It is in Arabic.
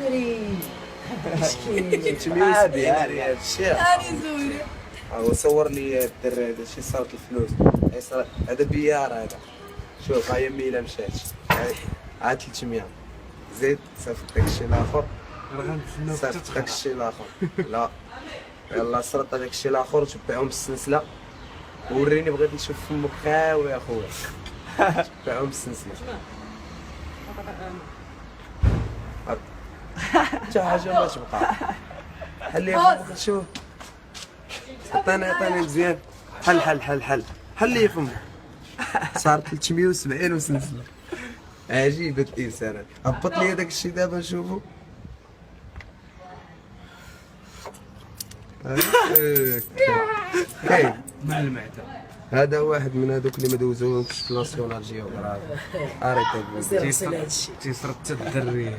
زوري مسكين عادي هذا الشيء. هاني زوري هو صور لي الدري هذا شي صارت الفلوس. هذا بيار هذا. شوف هاي ميلا مشات. عاد 300 زيد صافي داك الشيء الاخر. صافي داك الشيء الاخر. لا يلا صرت داك الشيء الاخر وتبعهم بالسلسله. وريني بغيت نشوف فمك خاوي يا خويا. تبعهم بالسلسله. حتى حاجه ما تبقى. حل يا فمك شوف. عطاني مزيان. حل لي فمك. صار 370 وسلسله. عجيب هاد الانسان. هبط لي داك الشيء دابا نشوفو. كاين مع المعده. هذا واحد من هذوك اللي ما دوزوهمش في ناسيونال جيوغرافي. اريت سير هادشي تيصرت حتى الدري.